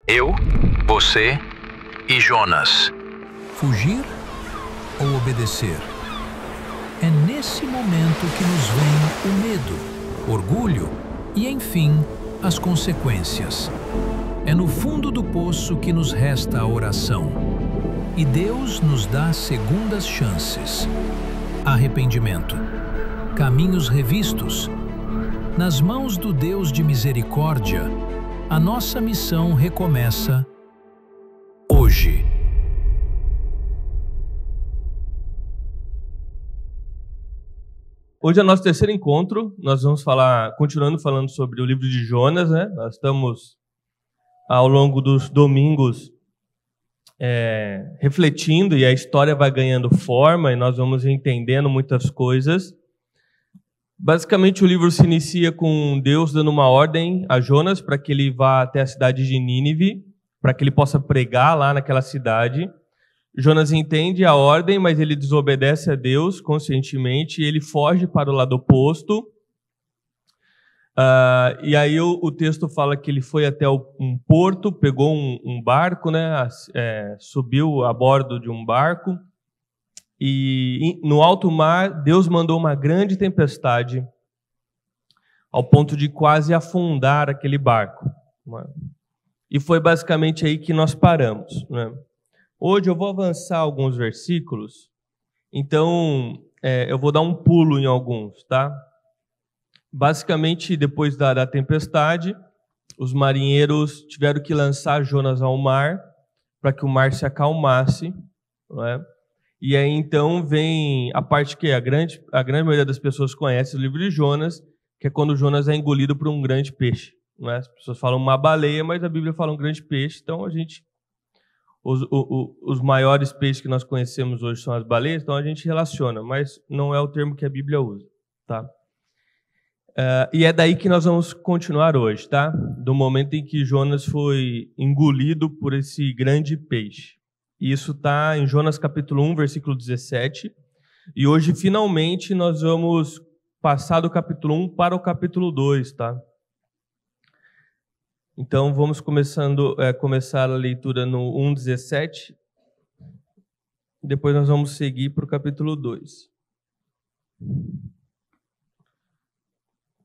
Eu, você e Jonas. Fugir ou obedecer? É nesse momento que nos vem o medo, orgulho e, enfim, as consequências. É no fundo do poço que nos resta a oração. E Deus nos dá segundas chances. Arrependimento. Caminhos revistos. Nas mãos do Deus de misericórdia, a nossa missão recomeça hoje. Hoje é nosso terceiro encontro. Nós vamos continuando falando sobre o livro de Jonas, né? Nós estamos, ao longo dos domingos, refletindo, e a história vai ganhando forma e nós vamos entendendo muitas coisas. Basicamente, o livro se inicia com Deus dando uma ordem a Jonas para que ele vá até a cidade de Nínive, para que ele possa pregar lá naquela cidade. Jonas entende a ordem, mas ele desobedece a Deus conscientemente e ele foge para o lado oposto. E aí o texto fala que ele foi até um porto, pegou um barco, né? Subiu a bordo de um barco. E no alto mar, Deus mandou uma grande tempestade ao ponto de quase afundar aquele barco. E foi basicamente aí que nós paramos, né? Hoje eu vou avançar alguns versículos, então eu vou dar um pulo em alguns, tá? Basicamente, depois da tempestade, os marinheiros tiveram que lançar Jonas ao mar para que o mar se acalmasse, não é? E aí então vem a parte que a grande maioria das pessoas conhece, o livro de Jonas, que é quando Jonas é engolido por um grande peixe, não é? As pessoas falam uma baleia, mas a Bíblia fala um grande peixe, então os maiores peixes que nós conhecemos hoje são as baleias, então a gente relaciona, mas não é o termo que a Bíblia usa, tá? E é daí que nós vamos continuar hoje, tá? Do momento em que Jonas foi engolido por esse grande peixe. Isso está em Jonas capítulo 1, versículo 17. E hoje, finalmente, nós vamos passar do capítulo 1 para o capítulo 2, tá? Então, vamos começar a leitura no 1:17. Depois nós vamos seguir para o capítulo 2.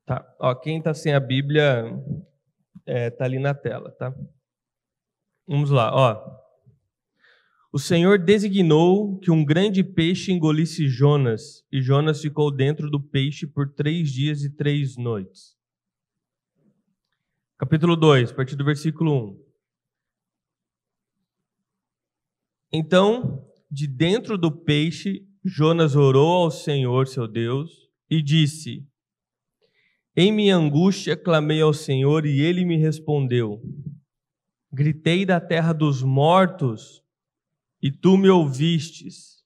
Tá. Ó, quem está sem a Bíblia está ali na tela, tá? Vamos lá, ó. O Senhor designou que um grande peixe engolisse Jonas, e Jonas ficou dentro do peixe por 3 dias e 3 noites. Capítulo 2, a partir do versículo 1. Então, de dentro do peixe, Jonas orou ao Senhor, seu Deus, e disse: Em minha angústia clamei ao Senhor, e ele me respondeu. Gritei da terra dos mortos, e tu me ouvistes.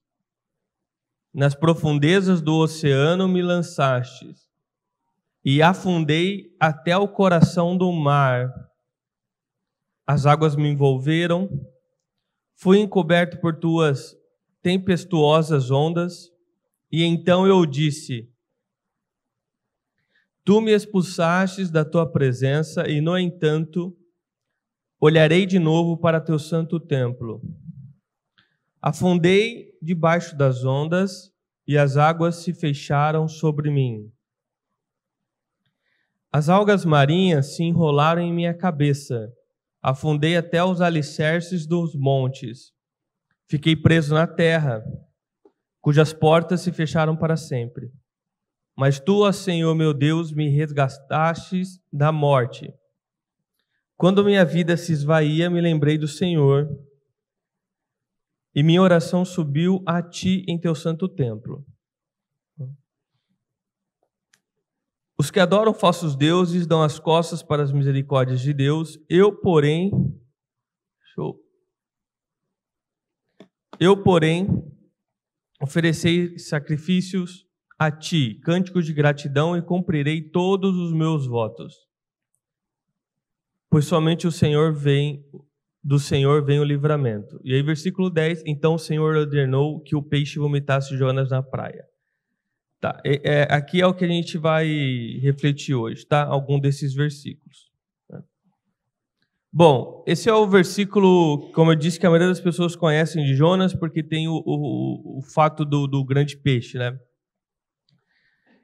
Nas profundezas do oceano me lançastes, e afundei até o coração do mar. As águas me envolveram, fui encoberto por tuas tempestuosas ondas, e então eu disse: Tu me expulsastes da tua presença, e no entanto, olharei de novo para teu santo templo. Afundei debaixo das ondas, e as águas se fecharam sobre mim. As algas marinhas se enrolaram em minha cabeça. Afundei até os alicerces dos montes. Fiquei preso na terra, cujas portas se fecharam para sempre. Mas tu, ó Senhor meu Deus, me resgatastes da morte. Quando minha vida se esvaía, me lembrei do Senhor, e minha oração subiu a ti em teu santo templo. Os que adoram falsos deuses dão as costas para as misericórdias de Deus. Eu, porém, oferecerei sacrifícios a ti, cânticos de gratidão, e cumprirei todos os meus votos. Pois somente do Senhor vem o livramento. E aí, versículo 10, então o Senhor ordenou que o peixe vomitasse Jonas na praia. Tá, aqui é o que a gente vai refletir hoje, tá? Algum desses versículos. Bom, esse é o versículo, como eu disse, que a maioria das pessoas conhecem de Jonas, porque tem o fato do grande peixe, né?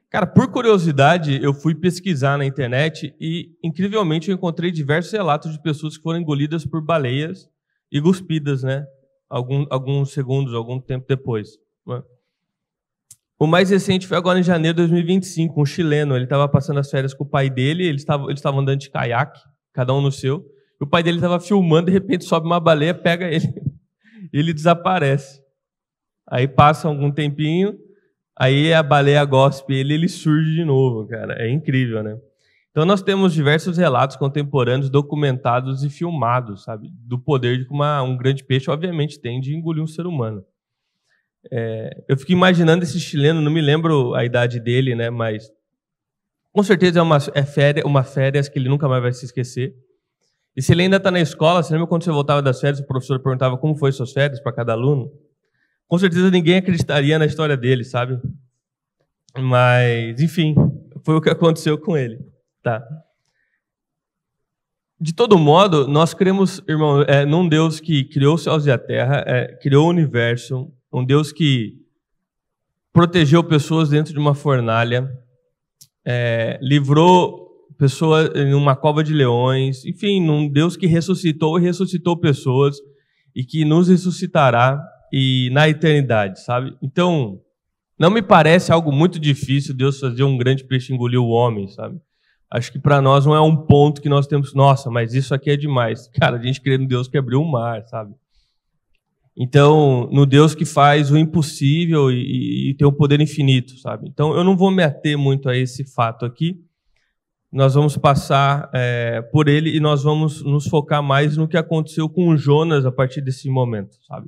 Cara, por curiosidade, eu fui pesquisar na internet e, incrivelmente, eu encontrei diversos relatos de pessoas que foram engolidas por baleias e cuspidas, né? Alguns segundos, algum tempo depois. Né? O mais recente foi agora em janeiro de 2025, um chileno. Ele estava passando as férias com o pai dele, eles estavam andando de caiaque, cada um no seu. E o pai dele estava filmando, de repente sobe uma baleia, pega ele, e ele desaparece. Aí passa algum tempinho, aí a baleia gospe ele surge de novo, cara. É incrível, né? Então nós temos diversos relatos contemporâneos documentados e filmados, sabe? Do poder de que um grande peixe, obviamente, tem de engolir um ser humano. Eu fico imaginando esse chileno, não me lembro a idade dele, né? Mas com certeza é uma férias que ele nunca mais vai se esquecer. E se ele ainda está na escola, você lembra quando você voltava das férias, o professor perguntava como foi suas férias para cada aluno? Com certeza ninguém acreditaria na história dele, sabe? Mas, enfim, foi o que aconteceu com ele. Tá? De todo modo, nós cremos, irmão, num Deus que criou os céus e a terra, criou o universo, um Deus que protegeu pessoas dentro de uma fornalha, livrou pessoas em uma cova de leões, enfim, um Deus que ressuscitou e ressuscitou pessoas e que nos ressuscitará e na eternidade, sabe? Então, não me parece algo muito difícil Deus fazer um grande peixe engolir o homem, sabe? Acho que para nós não é um ponto que nós temos, nossa, mas isso aqui é demais. Cara, a gente crê no Deus que abriu o mar, sabe? Então, no Deus que faz o impossível e tem um poder infinito, sabe? Então, eu não vou me ater muito a esse fato aqui. Nós vamos passar por ele e nós vamos nos focar mais no que aconteceu com Jonas a partir desse momento, sabe?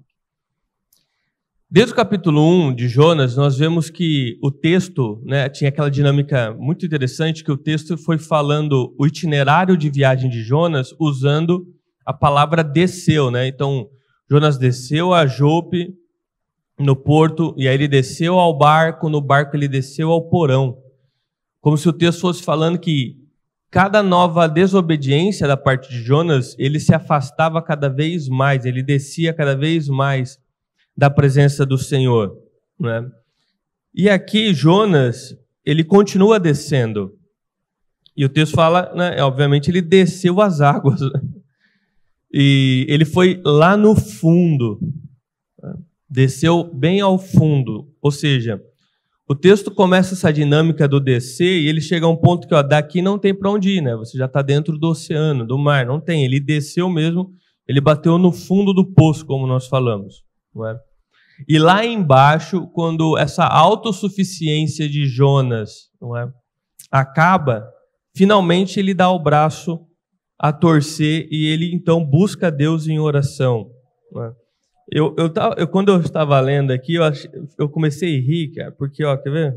Desde o capítulo 1 de Jonas, nós vemos que o texto, né, tinha aquela dinâmica muito interessante, que o texto foi falando o itinerário de viagem de Jonas usando a palavra desceu, né? Então, Jonas desceu a Jope, no porto, e aí ele desceu ao barco, no barco ele desceu ao porão. Como se o texto fosse falando que cada nova desobediência da parte de Jonas, ele se afastava cada vez mais, ele descia cada vez mais da presença do Senhor, né? E aqui Jonas, ele continua descendo. E o texto fala, né, obviamente, ele desceu as águas. E ele foi lá no fundo. Desceu bem ao fundo. Ou seja, o texto começa essa dinâmica do descer e ele chega a um ponto que, daqui não tem para onde ir, né? Você já está dentro do oceano, do mar, não tem. Ele desceu mesmo, ele bateu no fundo do poço, como nós falamos, não é? E lá embaixo, quando essa autossuficiência de Jonas, não é, acaba, finalmente ele dá o braço a torcer e ele então busca Deus em oração, não é? Quando eu estava lendo aqui, eu comecei a rir, cara, porque, quer ver?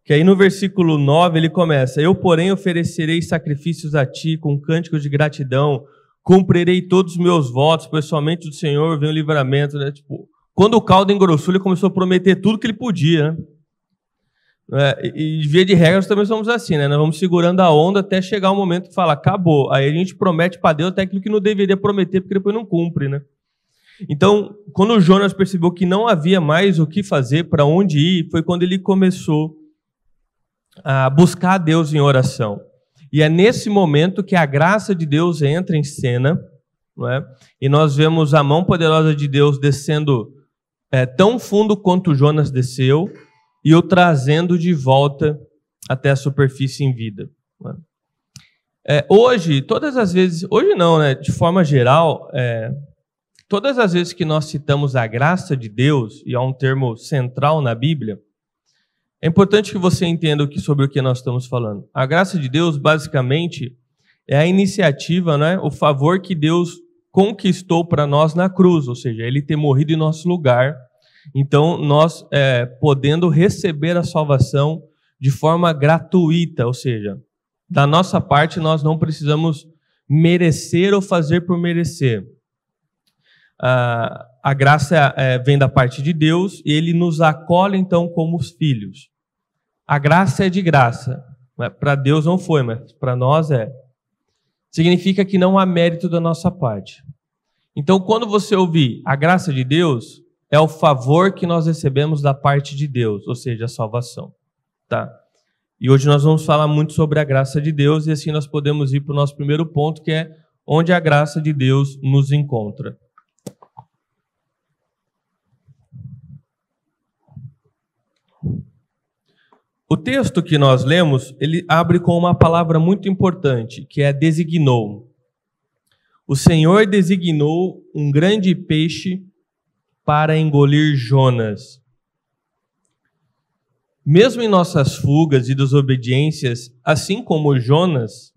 Que aí no versículo 9 ele começa: eu, porém, oferecerei sacrifícios a ti com cânticos de gratidão, cumprirei todos os meus votos, pois somente do Senhor vem o livramento, né? Tipo, quando o caldo engrossou, ele começou a prometer tudo que ele podia, né? E via de regra nós também somos assim, né? Nós vamos segurando a onda até chegar um momento que fala, acabou. Aí a gente promete para Deus até aquilo que não deveria prometer, porque depois não cumpre, né? Então, quando o Jonas percebeu que não havia mais o que fazer, para onde ir, foi quando ele começou a buscar a Deus em oração. E é nesse momento que a graça de Deus entra em cena, não é? E nós vemos a mão poderosa de Deus descendo tão fundo quanto Jonas desceu e o trazendo de volta até a superfície em vida. Não é? Hoje, todas as vezes, hoje não, né? De forma geral, todas as vezes que nós citamos a graça de Deus, e é um termo central na Bíblia, é importante que você entenda sobre o que nós estamos falando. A graça de Deus, basicamente, é a iniciativa, né, o favor que Deus conquistou para nós na cruz, ou seja, Ele ter morrido em nosso lugar. Então, nós podendo receber a salvação de forma gratuita, ou seja, da nossa parte nós não precisamos merecer ou fazer por merecer. A graça vem da parte de Deus e Ele nos acolhe, então, como os filhos. a graça é de graça. Para Deus não foi, mas para nós é. Significa que não há mérito da nossa parte. Então, quando você ouvir a graça de Deus, é o favor que nós recebemos da parte de Deus, ou seja, a salvação. Tá? E hoje nós vamos falar muito sobre a graça de Deus, e assim nós podemos ir para o nosso primeiro ponto, que é onde a graça de Deus nos encontra. O texto que nós lemos, ele abre com uma palavra muito importante, que é designou. O Senhor designou um grande peixe para engolir Jonas. Mesmo em nossas fugas e desobediências, assim como Jonas,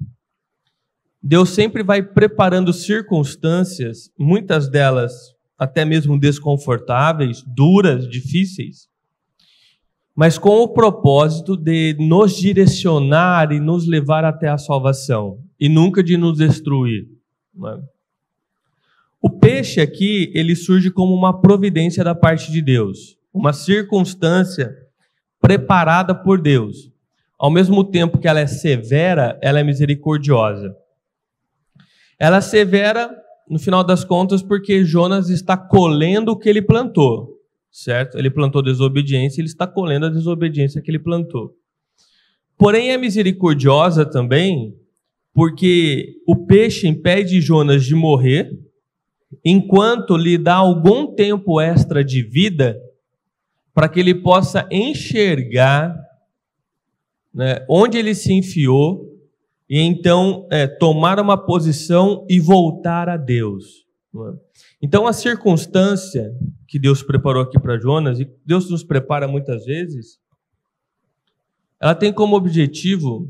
Deus sempre vai preparando circunstâncias, muitas delas até mesmo desconfortáveis, duras, difíceis, mas com o propósito de nos direcionar e nos levar até a salvação, e nunca de nos destruir. O peixe aqui, ele surge como uma providência da parte de Deus, uma circunstância preparada por Deus. Ao mesmo tempo que ela é severa, ela é misericordiosa. Ela é severa, no final das contas, porque Jonas está colhendo o que ele plantou. Certo? Ele plantou desobediência, ele está colhendo a desobediência que ele plantou. Porém, é misericordiosa também, porque o peixe impede Jonas de morrer, enquanto lhe dá algum tempo extra de vida, para que ele possa enxergar, né, onde ele se enfiou, e então tomar uma posição e voltar a Deus. Então, a circunstância que Deus preparou aqui para Jonas, e Deus nos prepara muitas vezes, ela tem como objetivo,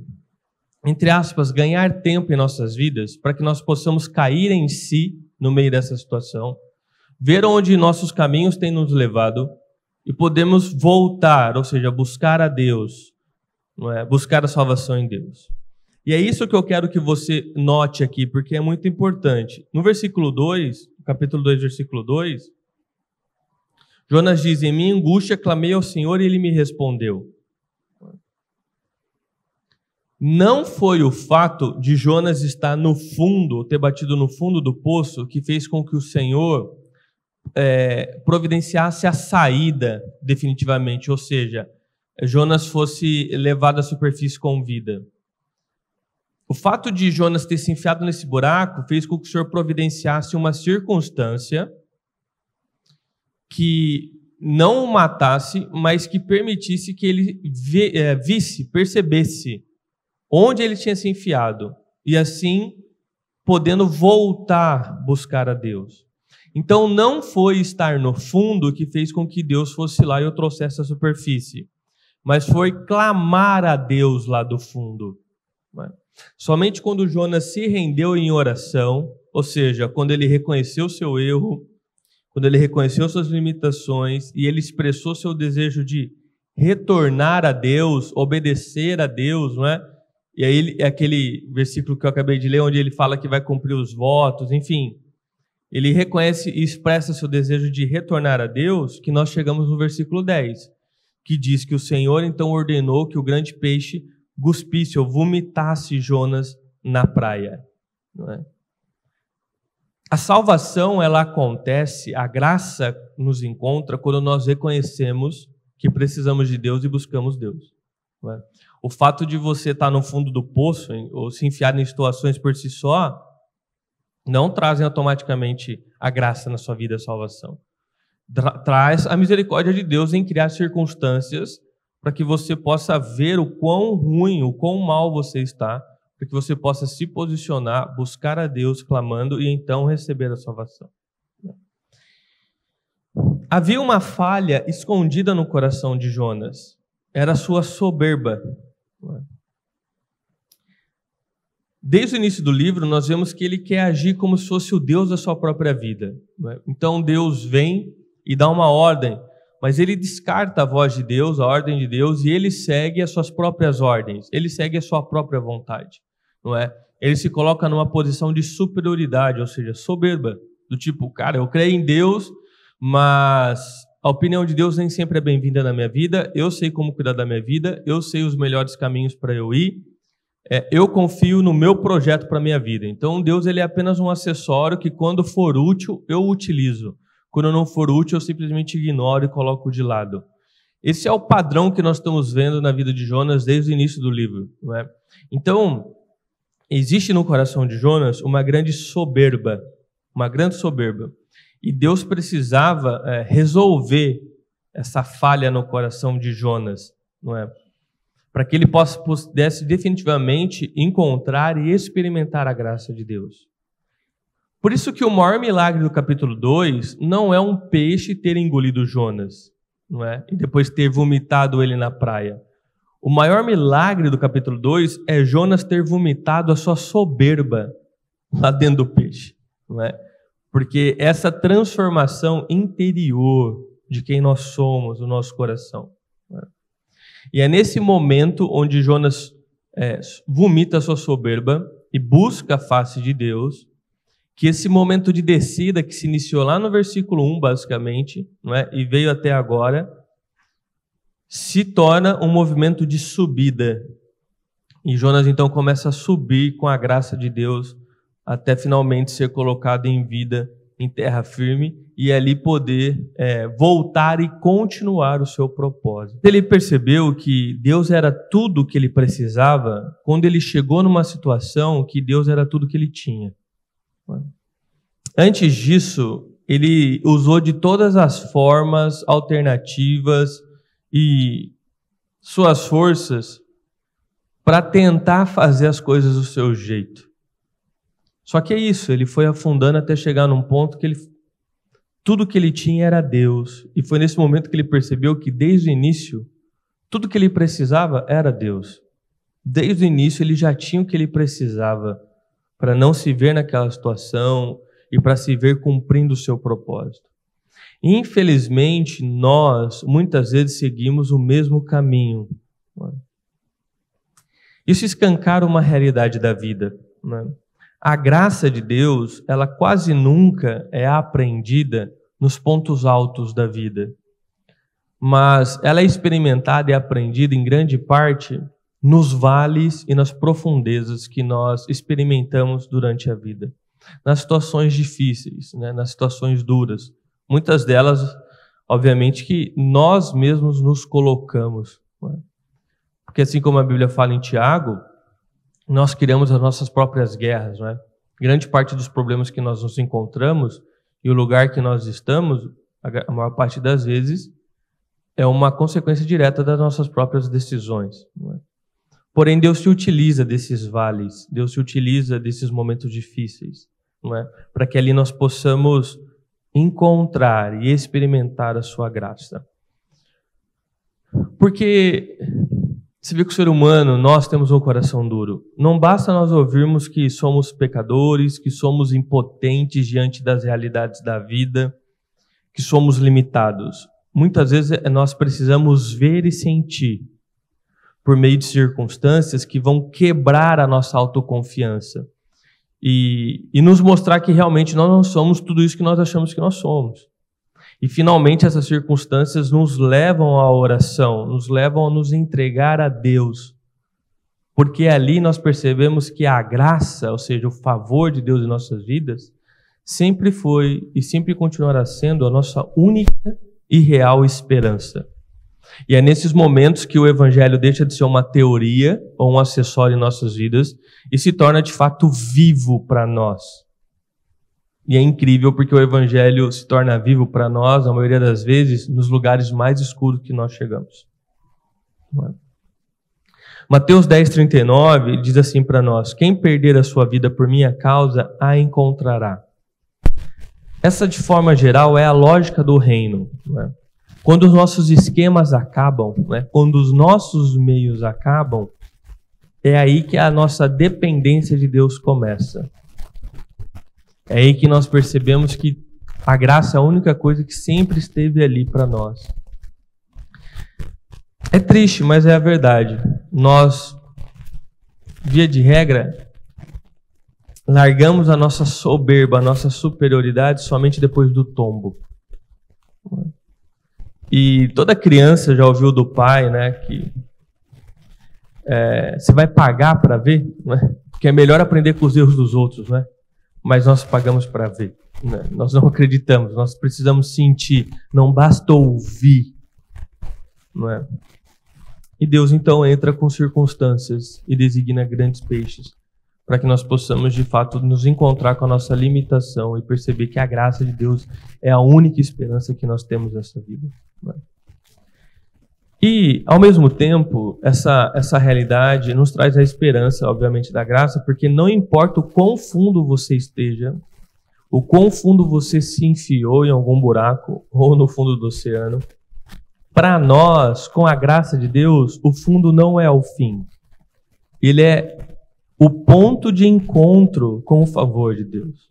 entre aspas, ganhar tempo em nossas vidas, para que nós possamos cair em si no meio dessa situação, ver onde nossos caminhos têm nos levado e podemos voltar, ou seja, buscar a Deus, não é? Buscar a salvação em Deus. E é isso que eu quero que você note aqui, porque é muito importante. No versículo 2, capítulo 2, versículo 2, Jonas diz: em minha angústia clamei ao Senhor e Ele me respondeu. Não foi o fato de Jonas estar no fundo, ter batido no fundo do poço, que fez com que o Senhor providenciasse a saída definitivamente, ou seja, Jonas fosse levado à superfície com vida. O fato de Jonas ter se enfiado nesse buraco fez com que o Senhor providenciasse uma circunstância que não o matasse, mas que permitisse que ele visse, percebesse onde ele tinha se enfiado, e assim podendo voltar a buscar a Deus. Então não foi estar no fundo que fez com que Deus fosse lá e o trouxesse à superfície, mas foi clamar a Deus lá do fundo. Somente quando Jonas se rendeu em oração, ou seja, quando ele reconheceu seu erro, quando ele reconheceu suas limitações e ele expressou seu desejo de retornar a Deus, obedecer a Deus, não é? E aí aquele versículo que eu acabei de ler, onde ele fala que vai cumprir os votos, enfim, ele reconhece e expressa seu desejo de retornar a Deus, que nós chegamos no versículo 10, que diz que o Senhor então ordenou que o grande peixe cuspisse ou vomitasse Jonas na praia. Não é? A salvação, ela acontece, a graça nos encontra quando nós reconhecemos que precisamos de Deus e buscamos Deus. Não é? O fato de você estar no fundo do poço ou se enfiar em situações por si só não trazem automaticamente a graça na sua vida, a salvação. Traz a misericórdia de Deus em criar circunstâncias para que você possa ver o quão ruim, o quão mal você está, para que você possa se posicionar, buscar a Deus clamando e então receber a salvação. Havia uma falha escondida no coração de Jonas. Era a sua soberba. Desde o início do livro, nós vemos que ele quer agir como se fosse o Deus da sua própria vida. Então Deus vem e dá uma ordem, mas ele descarta a voz de Deus, a ordem de Deus, e ele segue as suas próprias ordens, ele segue a sua própria vontade, não é? Ele se coloca numa posição de superioridade, ou seja, soberba, do tipo, cara, eu creio em Deus, mas a opinião de Deus nem sempre é bem-vinda na minha vida, eu sei como cuidar da minha vida, eu sei os melhores caminhos para eu ir, eu confio no meu projeto para a minha vida. Então Deus ele é apenas um acessório que quando for útil, eu utilizo. Quando não for útil, eu simplesmente ignoro e coloco de lado. Esse é o padrão que nós estamos vendo na vida de Jonas desde o início do livro, não é? Então, existe no coração de Jonas uma grande soberba. E Deus precisava resolver essa falha no coração de Jonas, não é? Para que ele pudesse definitivamente encontrar e experimentar a graça de Deus. Por isso que o maior milagre do capítulo 2 não é um peixe ter engolido Jonas, não é? E depois ter vomitado ele na praia. O maior milagre do capítulo 2 é Jonas ter vomitado a sua soberba lá dentro do peixe, não é? Porque essa transformação interior de quem nós somos, o nosso coração. Não é? E é nesse momento onde Jonas vomita a sua soberba e busca a face de Deus, que esse momento de descida que se iniciou lá no versículo 1, basicamente, não é? E veio até agora, se torna um movimento de subida. E Jonas então começa a subir com a graça de Deus até finalmente ser colocado em vida, em terra firme, e ali poder voltar e continuar o seu propósito. Ele percebeu que Deus era tudo o que ele precisava quando ele chegou numa situação que Deus era tudo que ele tinha. Antes disso, ele usou de todas as formas alternativas e suas forças para tentar fazer as coisas do seu jeito. Só que é isso, ele foi afundando até chegar num ponto que tudo que ele tinha era Deus. E foi nesse momento que ele percebeu que desde o início, tudo que ele precisava era Deus. Desde o início ele já tinha o que ele precisava para não se ver naquela situação e para se ver cumprindo o seu propósito. Infelizmente, nós muitas vezes seguimos o mesmo caminho. Isso escancara uma realidade da vida, né? A graça de Deus, ela quase nunca é aprendida nos pontos altos da vida, mas ela é experimentada e aprendida em grande parte nos vales e nas profundezas que nós experimentamos durante a vida, nas situações difíceis, né? Nas situações duras. Muitas delas, obviamente, que nós mesmos nos colocamos, né? Porque assim como a Bíblia fala em Tiago, nós criamos as nossas próprias guerras, não é? Grande parte dos problemas que nós nos encontramos e o lugar que nós estamos, a maior parte das vezes, é uma consequência direta das nossas próprias decisões, não é? Porém, Deus se utiliza desses vales, Deus se utiliza desses momentos difíceis, não é? Para que ali nós possamos encontrar e experimentar a sua graça. Porque você vê que o ser humano, nós temos um coração duro. Não basta nós ouvirmos que somos pecadores, que somos impotentes diante das realidades da vida, que somos limitados. Muitas vezes nós precisamos ver e sentir, por meio de circunstâncias que vão quebrar a nossa autoconfiança e nos mostrar que realmente nós não somos tudo isso que nós achamos que nós somos. E finalmente essas circunstâncias nos levam à oração, nos levam a nos entregar a Deus. Porque ali nós percebemos que a graça, ou seja, o favor de Deus em nossas vidas, sempre foi e sempre continuará sendo a nossa única e real esperança. E é nesses momentos que o Evangelho deixa de ser uma teoria ou um acessório em nossas vidas e se torna de fato vivo para nós. E é incrível porque o Evangelho se torna vivo para nós, a maioria das vezes, nos lugares mais escuros que nós chegamos. Mateus 10:39 diz assim para nós: quem perder a sua vida por minha causa, a encontrará. Essa, de forma geral, é a lógica do reino, né? Quando os nossos esquemas acabam, né? Quando os nossos meios acabam, é aí que a nossa dependência de Deus começa. É aí que nós percebemos que a graça é a única coisa que sempre esteve ali para nós. É triste, mas é a verdade. Nós, via de regra, largamos a nossa soberba, a nossa superioridade somente depois do tombo. E toda criança já ouviu do pai, né, que você vai pagar para ver, né? Porque é melhor aprender com os erros dos outros, né? Mas nós pagamos para ver, né? Nós não acreditamos, nós precisamos sentir, não basta ouvir, não é? E Deus então entra com circunstâncias e designa grandes peixes para que nós possamos de fato nos encontrar com a nossa limitação e perceber que a graça de Deus é a única esperança que nós temos nessa vida, não é? E, ao mesmo tempo, essa realidade nos traz a esperança, obviamente, da graça, porque não importa o quão fundo você esteja, o quão fundo você se enfiou em algum buraco ou no fundo do oceano, para nós, com a graça de Deus, o fundo não é o fim. Ele é o ponto de encontro com o favor de Deus.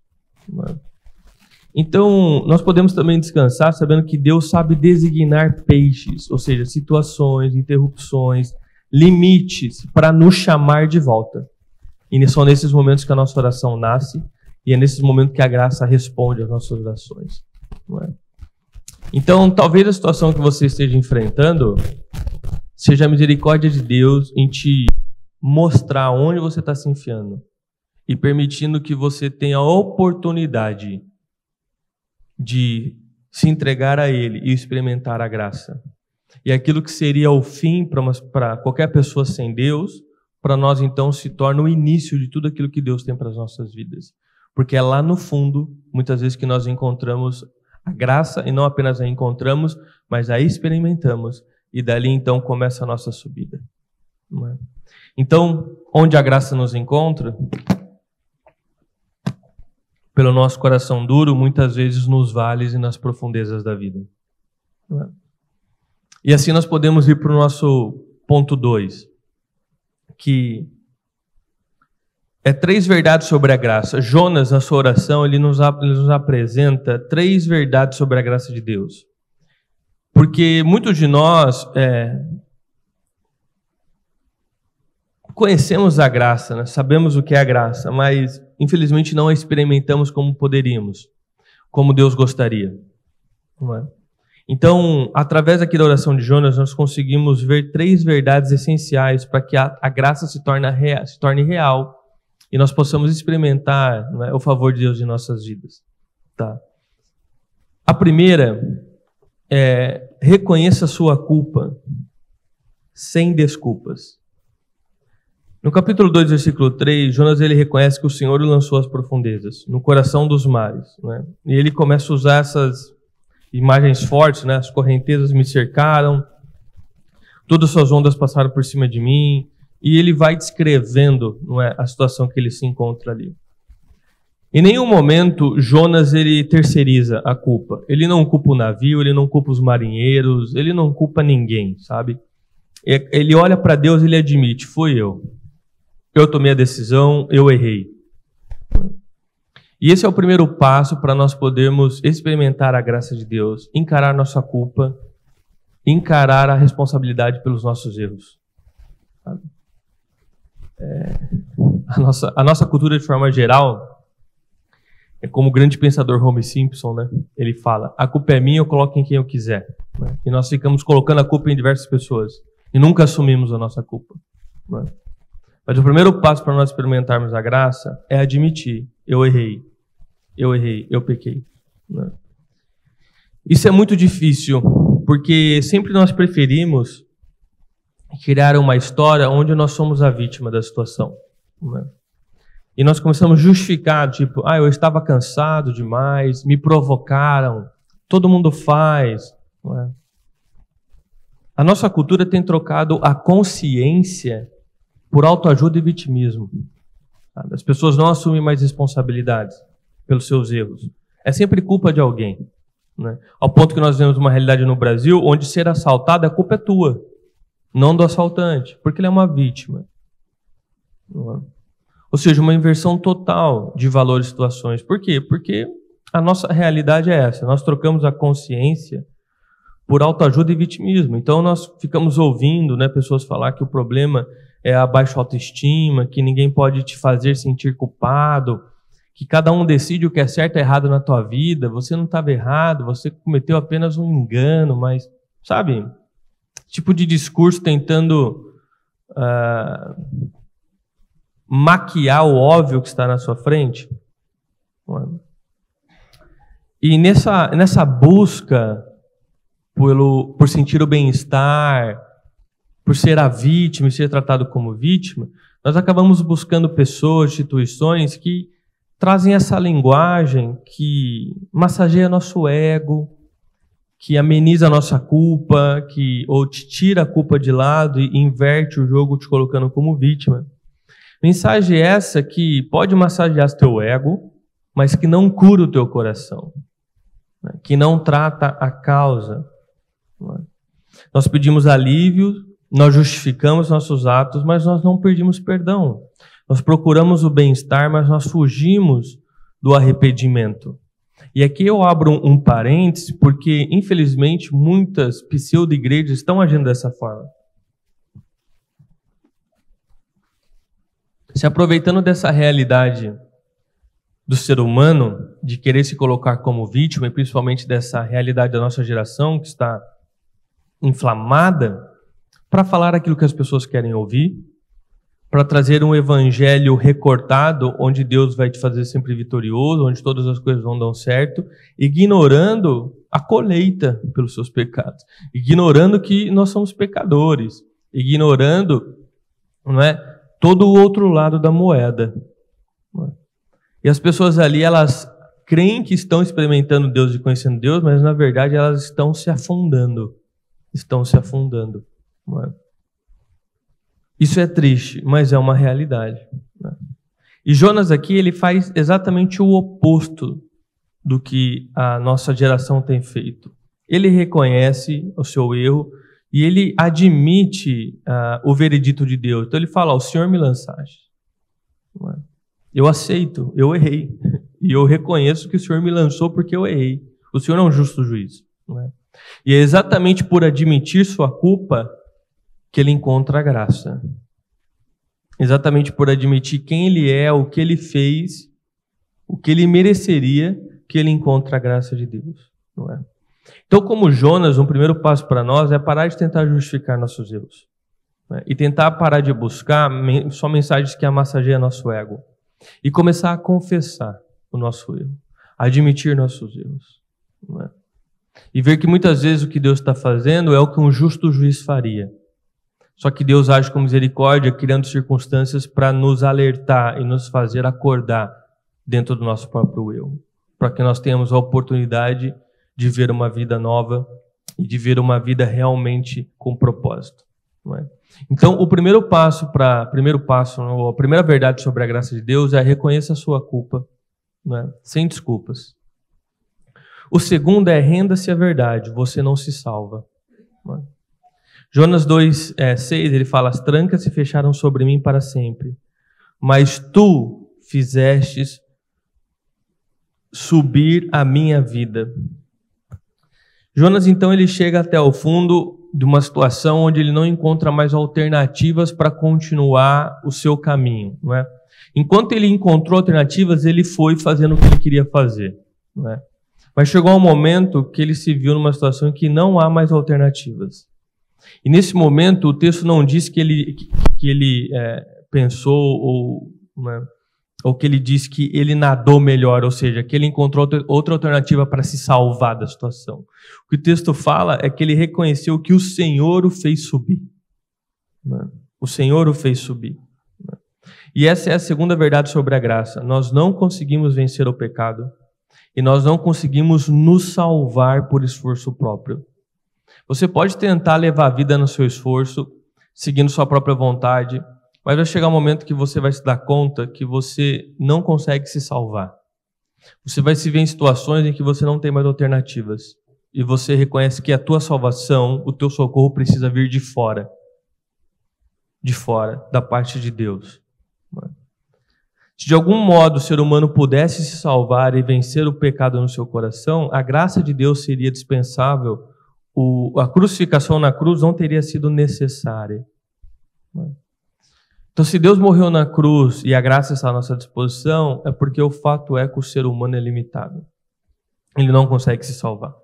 Então, nós podemos também descansar sabendo que Deus sabe designar peixes, ou seja, situações, interrupções, limites para nos chamar de volta. E são nesses momentos que a nossa oração nasce e é nesses momentos que a graça responde às nossas orações. Não é? Então, talvez a situação que você esteja enfrentando seja a misericórdia de Deus em te mostrar onde você está se enfiando e permitindo que você tenha a oportunidade de se entregar a Ele e experimentar a graça. E aquilo que seria o fim para qualquer pessoa sem Deus, para nós então se torna o início de tudo aquilo que Deus tem para as nossas vidas. Porque é lá no fundo, muitas vezes, que nós encontramos a graça, e não apenas a encontramos, mas a experimentamos, e dali então começa a nossa subida. Não é? Então, onde a graça nos encontra, pelo nosso coração duro, muitas vezes nos vales e nas profundezas da vida. Não é? E assim nós podemos ir para o nosso ponto 2, que é 3 verdades sobre a graça. Jonas, na sua oração, ele nos apresenta 3 verdades sobre a graça de Deus. Porque muitos de nós conhecemos a graça, né? Sabemos o que é a graça, mas infelizmente não a experimentamos como poderíamos, como Deus gostaria. Não é? Então, através aqui da oração de Jonas, nós conseguimos ver 3 verdades essenciais para que a graça se torne real e nós possamos experimentar, não é, o favor de Deus em nossas vidas. Tá? A primeira é: reconheça a sua culpa sem desculpas. No capítulo 2, versículo 3, Jonas ele reconhece que o Senhor o lançou às profundezas, no coração dos mares. Né? E ele começa a usar essas imagens fortes, né? As correntezas me cercaram, todas as suas ondas passaram por cima de mim, e ele vai descrevendo, não é, a situação que ele se encontra ali. Em nenhum momento Jonas ele terceiriza a culpa. Ele não culpa o navio, ele não culpa os marinheiros, ele não culpa ninguém, sabe? Ele olha para Deus e ele admite: fui eu. Eu tomei a decisão, eu errei. E esse é o primeiro passo para nós podermos experimentar a graça de Deus, encarar nossa culpa, encarar a responsabilidade pelos nossos erros. A nossa cultura, de forma geral, é como o grande pensador Homer Simpson, né? Ele fala: a culpa é minha, eu coloco em quem eu quiser. Né? E nós ficamos colocando a culpa em diversas pessoas e nunca assumimos a nossa culpa. Né? Mas o primeiro passo para nós experimentarmos a graça é admitir: eu errei, eu pequei. Né? Isso é muito difícil, porque sempre nós preferimos criar uma história onde nós somos a vítima da situação. Né? E nós começamos a justificar, tipo: eu estava cansado demais, me provocaram, todo mundo faz. Não é? A nossa cultura tem trocado a consciência por autoajuda e vitimismo. As pessoas não assumem mais responsabilidades pelos seus erros. É sempre culpa de alguém. Né? Ao ponto que nós vemos uma realidade no Brasil onde ser assaltado, a culpa é tua, não do assaltante, porque ele é uma vítima. Não é? Ou seja, uma inversão total de valores e situações. Por quê? Porque a nossa realidade é essa. Nós trocamos a consciência por autoajuda e vitimismo. Então nós ficamos ouvindo, né, pessoas falar que o problema é a baixa autoestima, que ninguém pode te fazer sentir culpado, que cada um decide o que é certo e errado na tua vida, você não estava errado, você cometeu apenas um engano, mas sabe? Tipo de discurso tentando maquiar o óbvio que está na sua frente. E nessa busca por sentir o bem-estar, por ser a vítima e ser tratado como vítima, nós acabamos buscando pessoas, instituições que trazem essa linguagem que massageia nosso ego, que ameniza a nossa culpa, ou te tira a culpa de lado e inverte o jogo te colocando como vítima. Mensagem essa que pode massagear o teu ego, mas que não cura o teu coração, que não trata a causa. Nós pedimos alívio, nós justificamos nossos atos, mas nós não pedimos perdão. Nós procuramos o bem-estar, mas nós fugimos do arrependimento. E aqui eu abro um parêntese, porque, infelizmente, muitas pseudo-igrejas estão agindo dessa forma. Se aproveitando dessa realidade do ser humano, de querer se colocar como vítima, e principalmente dessa realidade da nossa geração, que está inflamada, para falar aquilo que as pessoas querem ouvir, para trazer um evangelho recortado, onde Deus vai te fazer sempre vitorioso, onde todas as coisas vão dar certo, ignorando a colheita pelos seus pecados, ignorando que nós somos pecadores, ignorando, não é, todo o outro lado da moeda. E as pessoas ali, elas creem que estão experimentando Deus e conhecendo Deus, mas na verdade elas estão se afundando. Estão se afundando. Isso é triste, mas é uma realidade. E Jonas aqui, ele faz exatamente o oposto do que a nossa geração tem feito. Ele reconhece o seu erro e ele admite o veredito de Deus. Então ele fala, o Senhor me lançaste. Eu aceito, eu errei. E eu reconheço que o Senhor me lançou porque eu errei. O Senhor é um justo juiz. Não é? E é exatamente por admitir sua culpa que ele encontra a graça. Exatamente por admitir quem ele é, o que ele fez, o que ele mereceria, que ele encontra a graça de Deus. Não é? Então, como Jonas, um primeiro passo para nós é parar de tentar justificar nossos erros. Não é? E tentar parar de buscar só mensagens que amassageiam nosso ego. E começar a confessar o nosso erro. Admitir nossos erros. Não é? E ver que muitas vezes o que Deus está fazendo é o que um justo juiz faria. Só que Deus age com misericórdia, criando circunstâncias para nos alertar e nos fazer acordar dentro do nosso próprio erro. Para que nós tenhamos a oportunidade de ver uma vida nova e de ver uma vida realmente com propósito. Não é? Então, a primeira verdade sobre a graça de Deus é reconheça a sua culpa, não é? Sem desculpas. O segundo é renda-se à verdade, você não se salva. Não é? Jonas 2:6, ele fala, as trancas se fecharam sobre mim para sempre, mas tu fizestes subir a minha vida. Jonas, então, ele chega até o fundo de uma situação onde ele não encontra mais alternativas para continuar o seu caminho. Não é? Enquanto ele encontrou alternativas, ele foi fazendo o que ele queria fazer. Não é? Mas chegou um momento que ele se viu numa situação em que não há mais alternativas. E nesse momento, o texto não diz que ele pensou ou que ele diz que ele nadou melhor, ou seja, que ele encontrou outra alternativa para se salvar da situação. O que o texto fala é que ele reconheceu que o Senhor o fez subir. O Senhor o fez subir. E essa é a segunda verdade sobre a graça. Nós não conseguimos vencer o pecado e nós não conseguimos nos salvar por esforço próprio. Você pode tentar levar a vida no seu esforço, seguindo sua própria vontade, mas vai chegar um momento que você vai se dar conta que você não consegue se salvar. Você vai se ver em situações em que você não tem mais alternativas. E você reconhece que a tua salvação, o teu socorro precisa vir de fora. De fora, da parte de Deus. Se de algum modo o ser humano pudesse se salvar e vencer o pecado no seu coração, a graça de Deus seria dispensável. A crucificação na cruz não teria sido necessária. Então, se Deus morreu na cruz e a graça está à nossa disposição, é porque o fato é que o ser humano é limitado. Ele não consegue se salvar.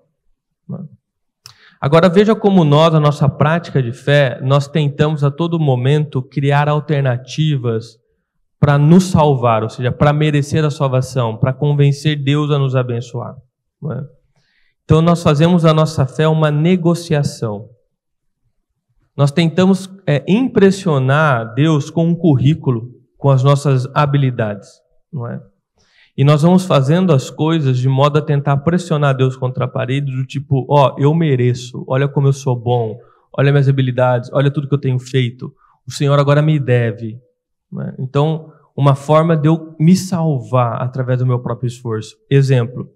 Agora veja como nós, a nossa prática de fé, nós tentamos a todo momento criar alternativas para nos salvar, ou seja, para merecer a salvação, para convencer Deus a nos abençoar. Não é? Então nós fazemos a nossa fé uma negociação. Nós tentamos impressionar Deus com um currículo, com as nossas habilidades, não é? E nós vamos fazendo as coisas de modo a tentar pressionar Deus contra a parede, do tipo, eu mereço, olha como eu sou bom, olha minhas habilidades, olha tudo que eu tenho feito, o Senhor agora me deve. Não é? Então, uma forma de eu me salvar através do meu próprio esforço. Exemplo,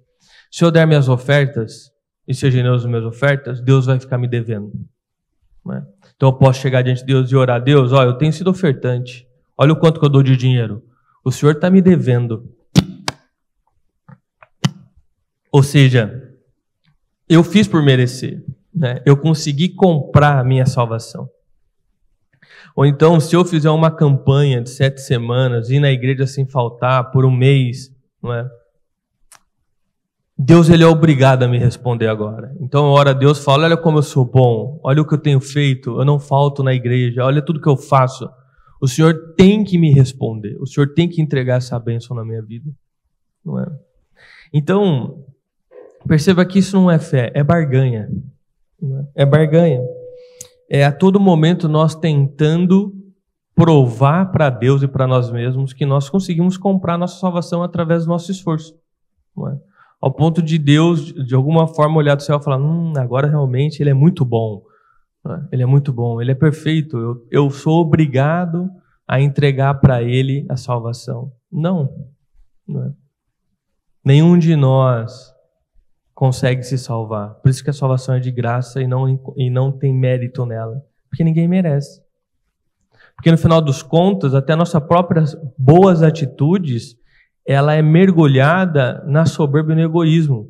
se eu der minhas ofertas, e ser generoso nas minhas ofertas, Deus vai ficar me devendo. Não é? Então eu posso chegar diante de Deus e orar, Deus, eu tenho sido ofertante, olha o quanto que eu dou de dinheiro, o Senhor está me devendo. Ou seja, eu fiz por merecer, né? Eu consegui comprar a minha salvação. Ou então, se eu fizer uma campanha de 7 semanas, ir na igreja sem faltar por um mês, não é? Deus, ele é obrigado a me responder agora. Então eu oro a Deus e falo, olha como eu sou bom, olha o que eu tenho feito, eu não falto na igreja, olha tudo que eu faço. O Senhor tem que me responder, o Senhor tem que entregar essa bênção na minha vida. Não é? Então, perceba que isso não é fé, é barganha. Não é? É barganha. É a todo momento nós tentando provar para Deus e para nós mesmos que nós conseguimos comprar nossa salvação através do nosso esforço. Não é? Ao ponto de Deus, de alguma forma, olhar do céu e falar, agora realmente ele é muito bom. Ele é muito bom, ele é perfeito. Eu sou obrigado a entregar para ele a salvação. Não. Não é? Nenhum de nós consegue se salvar. Por isso que a salvação é de graça e não tem mérito nela. Porque ninguém merece. Porque no final dos contos, até nossas próprias boas atitudes, ela é mergulhada na soberba e no egoísmo.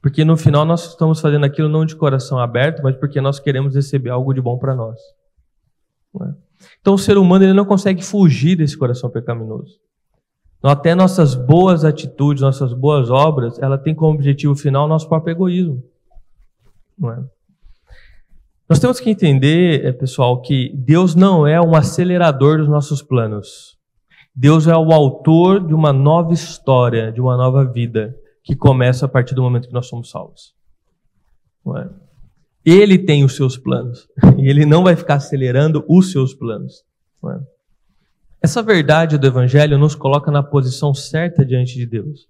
Porque no final nós estamos fazendo aquilo não de coração aberto, mas porque nós queremos receber algo de bom para nós. Não é? Então o ser humano ele não consegue fugir desse coração pecaminoso. Até nossas boas atitudes, nossas boas obras, ela tem como objetivo final nosso próprio egoísmo. Não é? Nós temos que entender, pessoal, que Deus não é um acelerador dos nossos planos. Deus é o autor de uma nova história, de uma nova vida, que começa a partir do momento que nós somos salvos. Não é? Ele tem os seus planos, e Ele não vai ficar acelerando os seus planos. Não é? Essa verdade do Evangelho nos coloca na posição certa diante de Deus.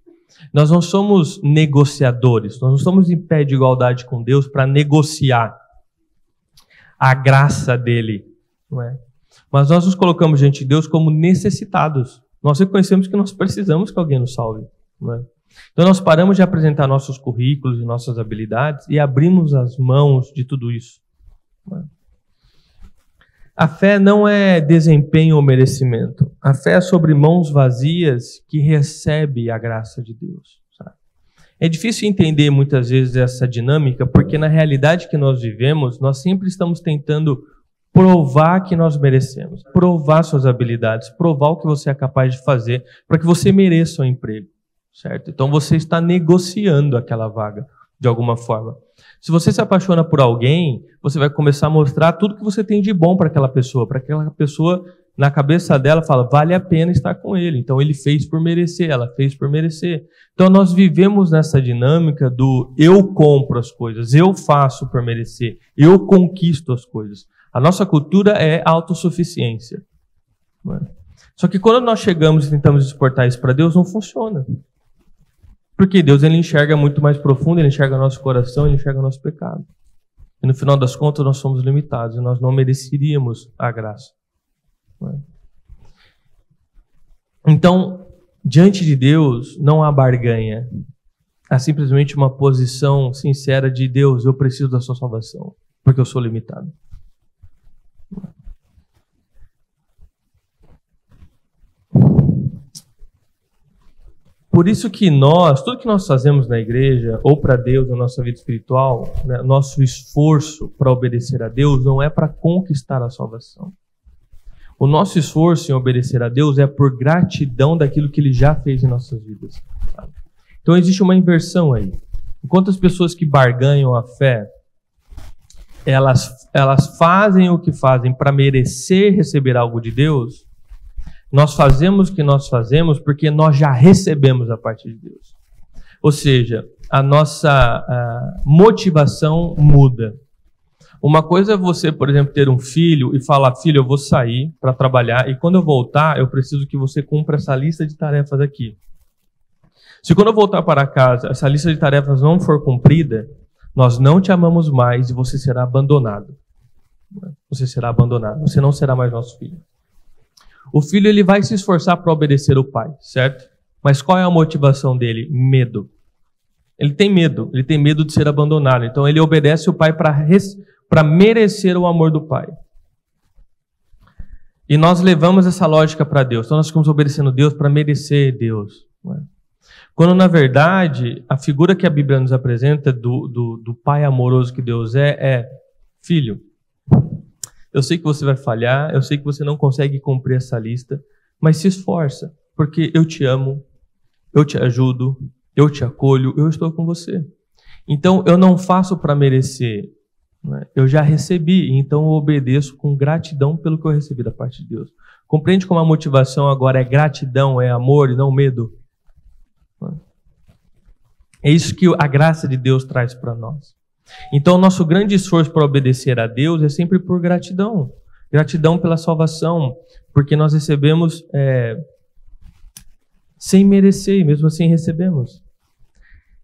Nós não somos negociadores, nós não estamos em pé de igualdade com Deus para negociar a graça dele, não é? Mas nós nos colocamos diante de Deus como necessitados. Nós reconhecemos que nós precisamos que alguém nos salve, não é? Então nós paramos de apresentar nossos currículos e nossas habilidades e abrimos as mãos de tudo isso. Não é? A fé não é desempenho ou merecimento. A fé é sobre mãos vazias que recebe a graça de Deus. Sabe? É difícil entender muitas vezes essa dinâmica, porque na realidade que nós vivemos, nós sempre estamos tentando provar que nós merecemos, provar suas habilidades, provar o que você é capaz de fazer para que você mereça o emprego. Certo? Então você está negociando aquela vaga de alguma forma. Se você se apaixona por alguém, você vai começar a mostrar tudo que você tem de bom para aquela pessoa, na cabeça dela, fala, vale a pena estar com ele. Então ele fez por merecer, ela fez por merecer. Então nós vivemos nessa dinâmica do eu compro as coisas, eu faço por merecer, eu conquisto as coisas. A nossa cultura é autossuficiência. Não é? Só que quando nós chegamos e tentamos exportar isso para Deus, não funciona. Porque Deus ele enxerga muito mais profundo, ele enxerga nosso coração, ele enxerga nosso pecado. E no final das contas nós somos limitados e nós não mereceríamos a graça. Então, diante de Deus não há barganha. Há simplesmente uma posição sincera de Deus, eu preciso da sua salvação, porque eu sou limitado. Por isso que tudo que nós fazemos na igreja, ou para Deus, na nossa vida espiritual, né, nosso esforço para obedecer a Deus não é para conquistar a salvação. O nosso esforço em obedecer a Deus é por gratidão daquilo que Ele já fez em nossas vidas. Sabe? Então existe uma inversão aí. Enquanto as pessoas que barganham a fé, elas fazem o que fazem para merecer receber algo de Deus, nós fazemos o que nós fazemos porque nós já recebemos a parte de Deus. Ou seja, a nossa motivação muda. Uma coisa é você, por exemplo, ter um filho e falar: filho, eu vou sair para trabalhar e quando eu voltar, eu preciso que você cumpra essa lista de tarefas aqui. Se quando eu voltar para casa, essa lista de tarefas não for cumprida, nós não te amamos mais e você será abandonado. Você será abandonado, você não será mais nosso filho. O filho ele vai se esforçar para obedecer o pai, certo? Mas qual é a motivação dele? Medo. Ele tem medo de ser abandonado. Então ele obedece o pai para merecer o amor do pai. E nós levamos essa lógica para Deus. Então nós ficamos obedecendo Deus para merecer Deus. Quando na verdade a figura que a Bíblia nos apresenta do pai amoroso que Deus é: filho, eu sei que você vai falhar, eu sei que você não consegue cumprir essa lista, mas se esforça, porque eu te amo, eu te ajudo, eu te acolho, eu estou com você. Então eu não faço para merecer, né? Eu já recebi, então eu obedeço com gratidão pelo que eu recebi da parte de Deus. Compreende como a motivação agora é gratidão, é amor e não medo? É isso que a graça de Deus traz para nós. Então, o nosso grande esforço para obedecer a Deus é sempre por gratidão. Gratidão pela salvação, porque nós recebemos sem merecer, e mesmo assim recebemos.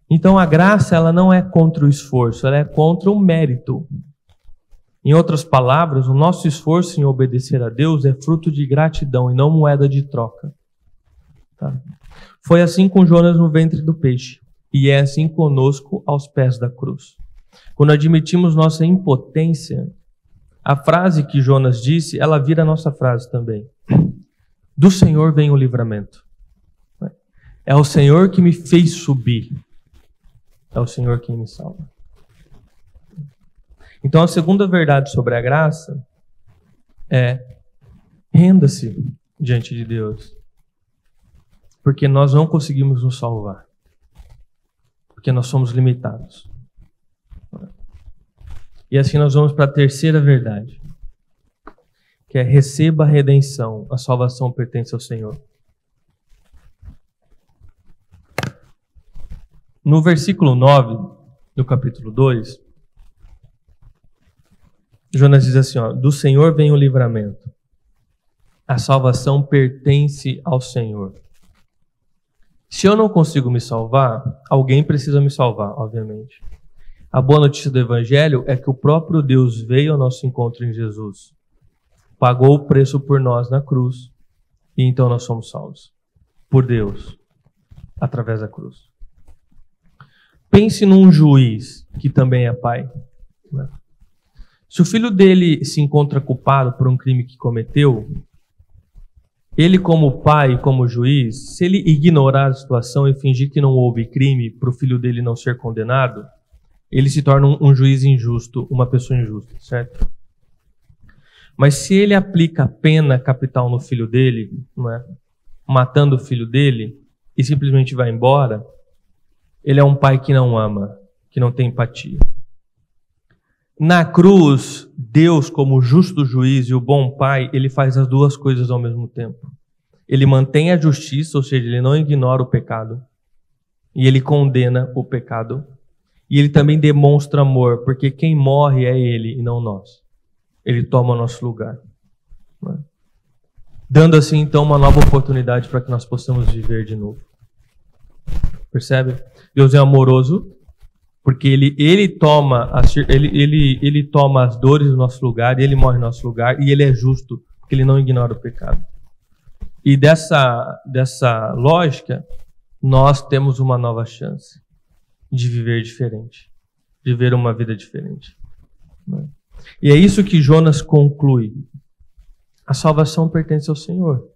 Então, a graça ela não é contra o esforço, ela é contra o mérito. Em outras palavras, o nosso esforço em obedecer a Deus é fruto de gratidão e não moeda de troca. Tá? Foi assim com Jonas no ventre do peixe, e é assim conosco aos pés da cruz. Quando admitimos nossa impotência, a frase que Jonas disse, ela vira a nossa frase também. Do Senhor vem o livramento. É o Senhor que me fez subir. É o Senhor quem me salva. Então a segunda verdade sobre a graça é: renda-se diante de Deus. Porque nós não conseguimos nos salvar. Porque nós somos limitados. E assim nós vamos para a terceira verdade, que é: receba a redenção, a salvação pertence ao Senhor. No versículo 9, do capítulo 2, Jonas diz assim: do Senhor vem o livramento, a salvação pertence ao Senhor. Se eu não consigo me salvar, alguém precisa me salvar, obviamente. A boa notícia do Evangelho é que o próprio Deus veio ao nosso encontro em Jesus, pagou o preço por nós na cruz, e então nós somos salvos por Deus, através da cruz. Pense num juiz que também é pai. Se o filho dele se encontra culpado por um crime que cometeu, ele como pai, como juiz, se ele ignorar a situação e fingir que não houve crime para o filho dele não ser condenado, ele se torna um juiz injusto, uma pessoa injusta, certo? Mas se ele aplica a pena capital no filho dele, não é? Matando o filho dele, e simplesmente vai embora, ele é um pai que não ama, que não tem empatia. Na cruz, Deus, como justo juiz e o bom pai, ele faz as duas coisas ao mesmo tempo. Ele mantém a justiça, ou seja, ele não ignora o pecado, e ele condena o pecado. E ele também demonstra amor, porque quem morre é ele e não nós. Ele toma o nosso lugar. Dando assim, então, uma nova oportunidade para que nós possamos viver de novo. Percebe? Deus é amoroso, porque ele toma as dores do nosso lugar, e ele morre no nosso lugar, e ele é justo, porque ele não ignora o pecado. E dessa lógica, nós temos uma nova chance de viver diferente, de viver uma vida diferente. E é isso que Jonas conclui. A salvação pertence ao Senhor.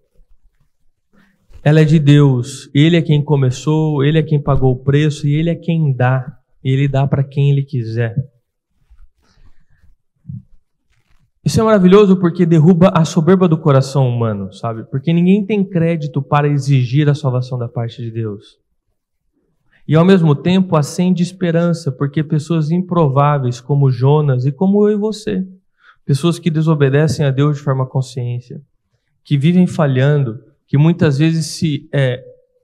Ela é de Deus. Ele é quem começou, Ele é quem pagou o preço e Ele é quem dá. Ele dá para quem Ele quiser. Isso é maravilhoso porque derruba a soberba do coração humano, sabe? Porque ninguém tem crédito para exigir a salvação da parte de Deus. E ao mesmo tempo acende esperança, porque pessoas improváveis como Jonas e como eu e você, pessoas que desobedecem a Deus de forma consciente, que vivem falhando, que muitas vezes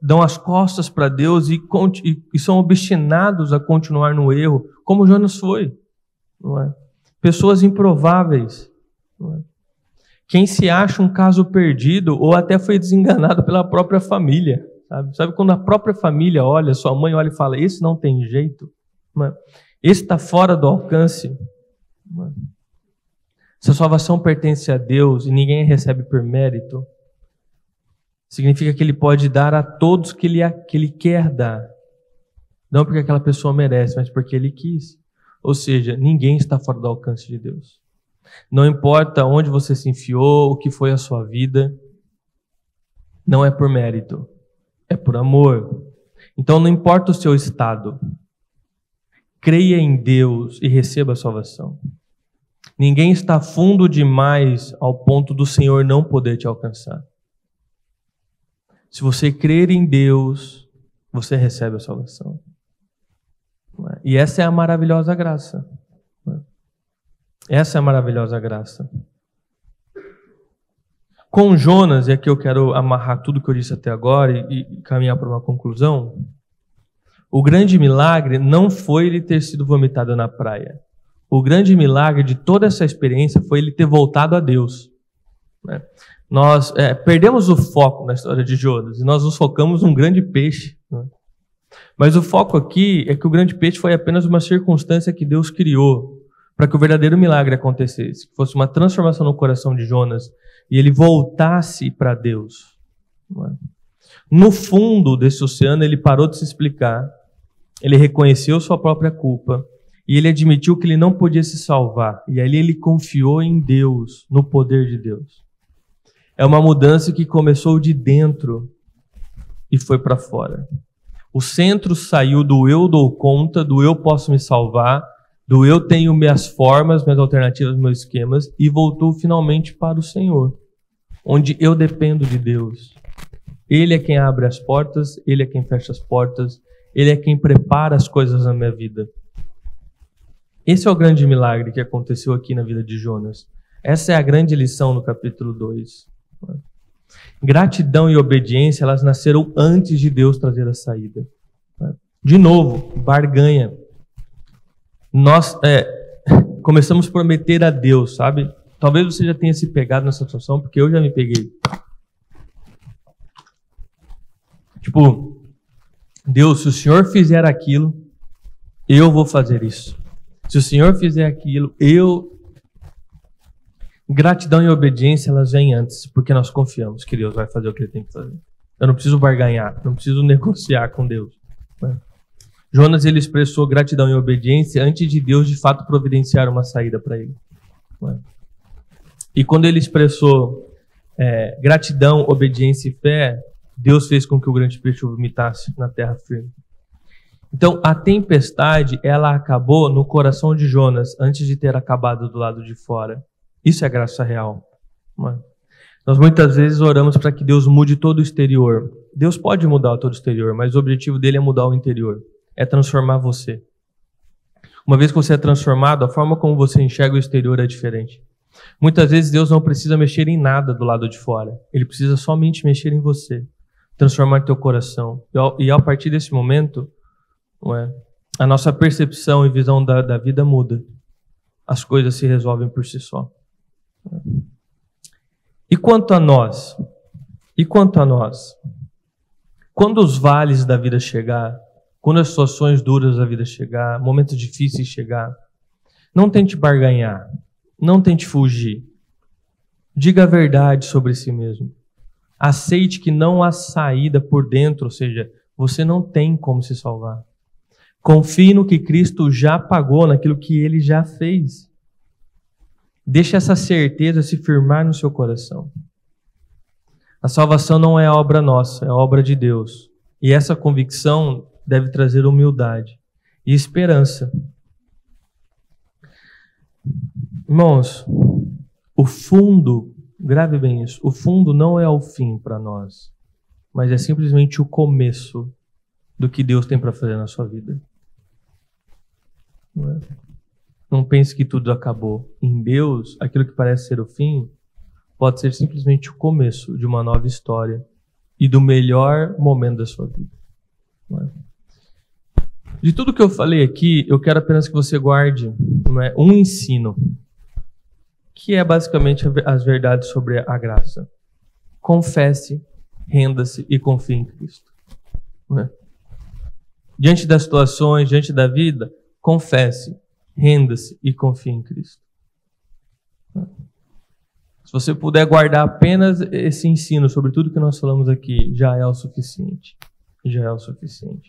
dão as costas para Deus e são obstinados a continuar no erro, como Jonas foi. Não é? Pessoas improváveis. Não é? Quem se acha um caso perdido ou até foi desenganado pela própria família. Sabe quando a própria família olha, sua mãe olha e fala, esse não tem jeito, não é? Esse está fora do alcance. Não é? Se a salvação pertence a Deus e ninguém recebe por mérito, significa que Ele pode dar a todos que Ele quer dar. Não porque aquela pessoa merece, mas porque Ele quis. Ou seja, ninguém está fora do alcance de Deus. Não importa onde você se enfiou, o que foi a sua vida, não é por mérito, é por amor. Então não importa o seu estado, creia em Deus e receba a salvação. Ninguém está fundo demais ao ponto do Senhor não poder te alcançar. Se você crer em Deus, você recebe a salvação. E essa é a maravilhosa graça. Essa é a maravilhosa graça. Com Jonas, e aqui eu quero amarrar tudo que eu disse até agora e caminhar para uma conclusão, o grande milagre não foi ele ter sido vomitado na praia. O grande milagre de toda essa experiência foi ele ter voltado a Deus. Nós perdemos o foco na história de Jonas e nós nos focamos num grande peixe. Mas o foco aqui é que o grande peixe foi apenas uma circunstância que Deus criou para que o verdadeiro milagre acontecesse, que fosse uma transformação no coração de Jonas e ele voltasse para Deus. No fundo desse oceano, ele parou de se explicar, ele reconheceu sua própria culpa e ele admitiu que ele não podia se salvar. E ali ele confiou em Deus, no poder de Deus. É uma mudança que começou de dentro e foi para fora. O centro saiu do eu dou conta, do eu posso me salvar, do eu tenho minhas formas, minhas alternativas, meus esquemas, e voltou finalmente para o Senhor, onde eu dependo de Deus. Ele é quem abre as portas, Ele é quem fecha as portas, Ele é quem prepara as coisas na minha vida. Esse é o grande milagre que aconteceu aqui na vida de Jonas. Essa é a grande lição no capítulo 2. Gratidão e obediência, elas nasceram antes de Deus trazer a saída. De novo, barganha. Nós começamos a prometer a Deus, sabe? Talvez você já tenha se pegado nessa situação, porque eu já me peguei. Tipo, Deus, se o Senhor fizer aquilo, eu vou fazer isso. Se o Senhor fizer aquilo, Gratidão e obediência, elas vêm antes, porque nós confiamos que Deus vai fazer o que Ele tem que fazer. Eu não preciso barganhar, não preciso negociar com Deus. Jonas, ele expressou gratidão e obediência antes de Deus, de fato, providenciar uma saída para ele. E quando ele expressou gratidão, obediência e fé, Deus fez com que o grande peixe o vomitasse na terra firme. Então, a tempestade, ela acabou no coração de Jonas, antes de ter acabado do lado de fora. Isso é graça real. Nós muitas vezes oramos para que Deus mude todo o exterior. Deus pode mudar todo o exterior, mas o objetivo dele é mudar o interior. É transformar você. Uma vez que você é transformado, a forma como você enxerga o exterior é diferente. Muitas vezes Deus não precisa mexer em nada do lado de fora. Ele precisa somente mexer em você. Transformar teu coração. E a partir desse momento, a nossa percepção e visão da vida muda. As coisas se resolvem por si só. E quanto a nós? Quando os vales da vida chegar, quando as situações duras da vida chegar, momentos difíceis chegar, não tente barganhar, não tente fugir. Diga a verdade sobre si mesmo. Aceite que não há saída por dentro, ou seja, você não tem como se salvar. Confie no que Cristo já pagou, naquilo que Ele já fez. Deixe essa certeza se firmar no seu coração. A salvação não é obra nossa, é obra de Deus. E essa convicção deve trazer humildade e esperança. Irmãos, o fundo, grave bem isso, o fundo não é o fim para nós, mas é simplesmente o começo do que Deus tem para fazer na sua vida. Não pense que tudo acabou. Em Deus, aquilo que parece ser o fim pode ser simplesmente o começo de uma nova história e do melhor momento da sua vida. De tudo que eu falei aqui, eu quero apenas que você guarde um ensino, que é basicamente as verdades sobre a graça. Confesse, renda-se e confie em Cristo. Diante das situações, diante da vida, confesse, renda-se e confie em Cristo. Se você puder guardar apenas esse ensino sobre tudo que nós falamos aqui, já é o suficiente. Já é o suficiente.